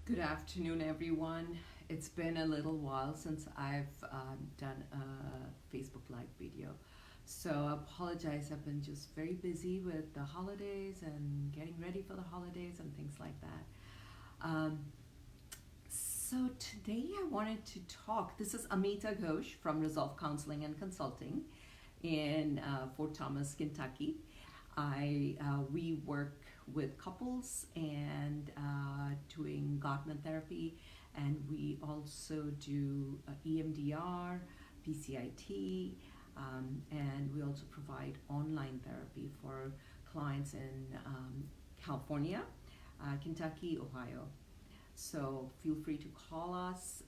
Good afternoon, everyone. It's been a little while since I've done a Facebook Live video. So I apologize, I've been just very busy with the holidays and getting ready for the holidays and things like that. Um, so today I wanted to talk. This is Amita Ghosh from Resolve Counseling and Consulting in Fort Thomas, Kentucky. We work with couples and doing Gottman therapy, and we also do EMDR, PCIT, and we also provide online therapy for clients in California, Kentucky, Ohio. So feel free to call us,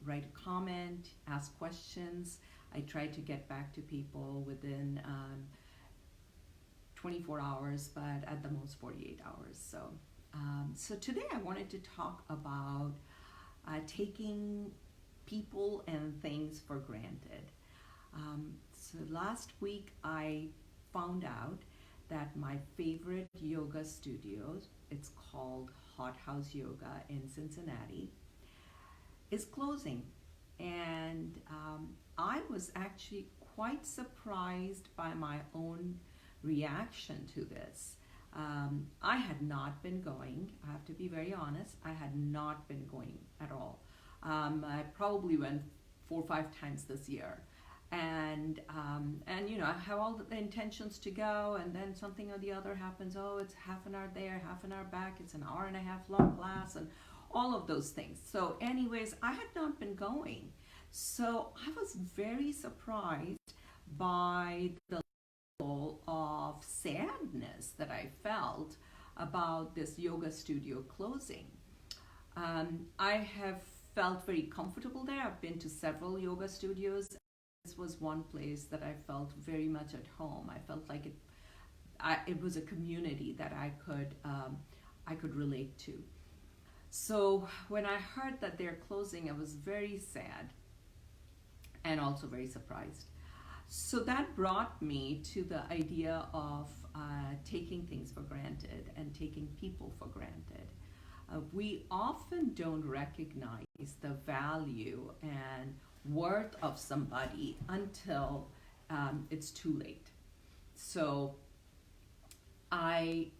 write a comment, ask questions. I try to get back to people within 24 hours, but at the most 48 hours. So today I wanted to talk about taking people and things for granted. So last week I found out that my favorite yoga studio, it's called Hot House Yoga in Cincinnati, is closing. And I was actually quite surprised by my own reaction to this. I had not been going, I have to be very honest, I had not been going at all. I probably went 4 or 5 times this year. And I have all the intentions to go, and then something or the other happens. Oh, it's half an hour there, half an hour back, it's an hour and a half long class, and all of those things. So anyways, I had not been going. So I was very surprised by the level of sadness that I felt about this yoga studio closing. I have felt very comfortable there. I've been to several yoga studios. This was one place that I felt very much at home. I felt like it was a community that I could relate to. So when I heard that they're closing, I was very sad and also very surprised. So that brought me to the idea of taking things for granted and taking people for granted. We often don't recognize the value and worth of somebody until it's too late. So I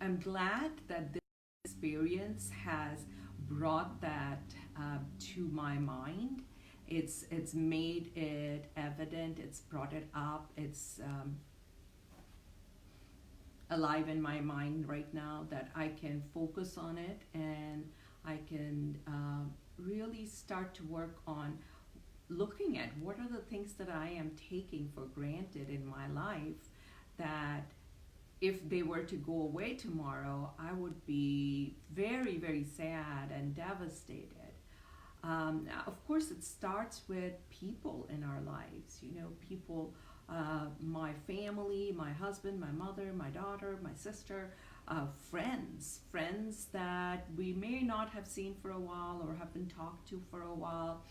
am glad that this experience has brought that to my mind. It's made it evident. It's brought it up. It's alive in my mind right now that I can focus on it, and I can really start to work on looking at what are the things that I am taking for granted in my life that if they were to go away tomorrow, I would be very, very sad and devastated. Of course, it starts with people in our lives. People, my family, my husband, my mother, my daughter, my sister, friends that we may not have seen for a while or have been talked to for a while.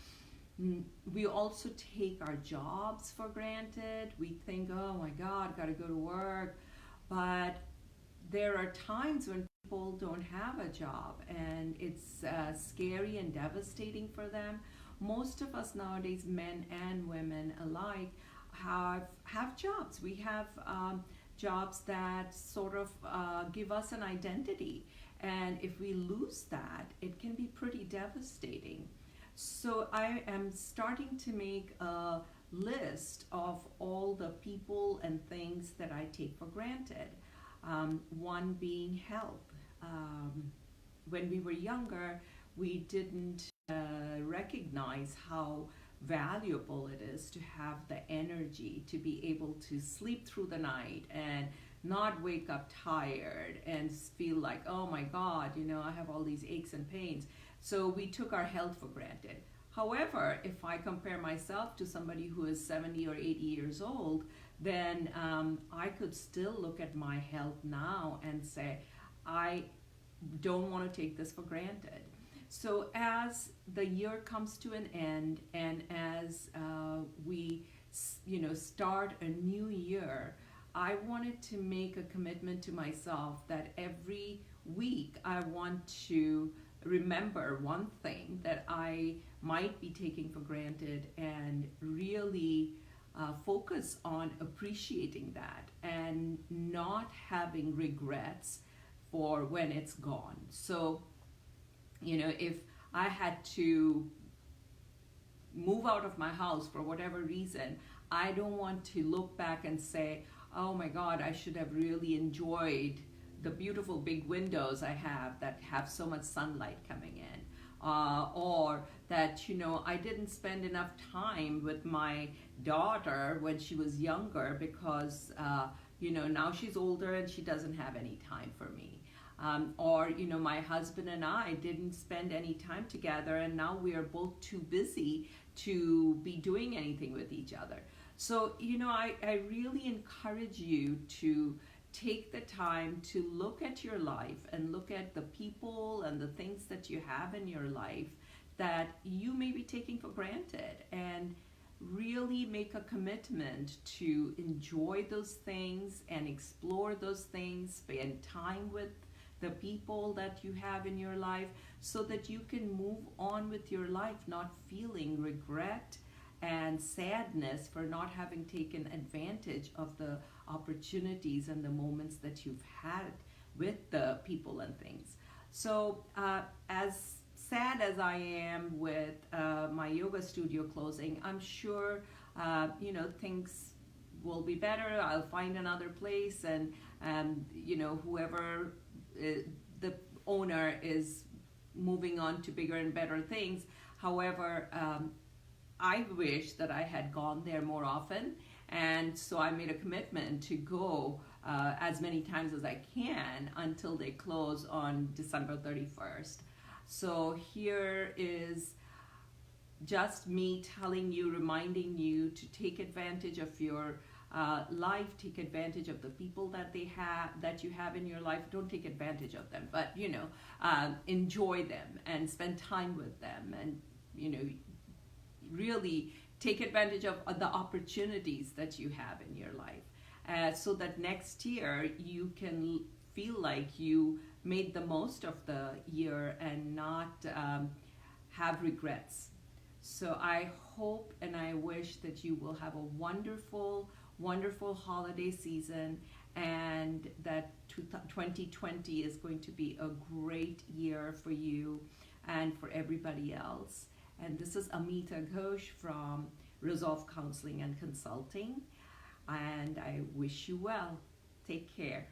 We also take our jobs for granted. We think, oh my God, got to go to work. But there are times when people don't have a job, and it's scary and devastating for them. Most of us nowadays, men and women alike, have jobs. We have jobs that sort of give us an identity, and if we lose that, it can be pretty devastating. So I am starting to make a list of all the people and things that I take for granted. One being health. When we were younger, we didn't recognize how valuable it is to have the energy to be able to sleep through the night and not wake up tired and feel like, oh my God, I have all these aches and pains. So we took our health for granted. However, if I compare myself to somebody who is 70 or 80 years old, then I could still look at my health now and say, I don't want to take this for granted. So as the year comes to an end, and as we start a new year, I wanted to make a commitment to myself that every week I want to remember one thing that I might be taking for granted and really focus on appreciating that and not having regrets for when it's gone. So, if I had to move out of my house for whatever reason, I don't want to look back and say, oh my God, I should have really enjoyed the beautiful big windows I have that have so much sunlight coming in. Or that, I didn't spend enough time with my daughter when she was younger because, now she's older and she doesn't have any time for me. Or, my husband and I didn't spend any time together and now we are both too busy to be doing anything with each other. So, I really encourage you to take the time to look at your life and look at the people and the things that you have in your life that you may be taking for granted, and really make a commitment to enjoy those things and explore those things, spend time with the people that you have in your life so that you can move on with your life, not feeling regret and sadness for not having taken advantage of the opportunities and the moments that you've had with the people and things. So as sad as I am with my yoga studio closing, I'm sure things will be better. I'll find another place, and whoever the owner is moving on to bigger and better things. However, I wish that I had gone there more often, and so I made a commitment to go as many times as I can until they close on December 31st. So here is just me telling you, reminding you to take advantage of your life, take advantage of the people that you have in your life. Don't take advantage of them, but enjoy them and spend time with them, and really take advantage of the opportunities that you have in your life, so that next year you can feel like you made the most of the year and not have regrets. So I hope and I wish that you will have a wonderful, wonderful holiday season, and that 2020 is going to be a great year for you and for everybody else. And this is Amita Ghosh from Resolve Counseling and Consulting, and I wish you well. Take care.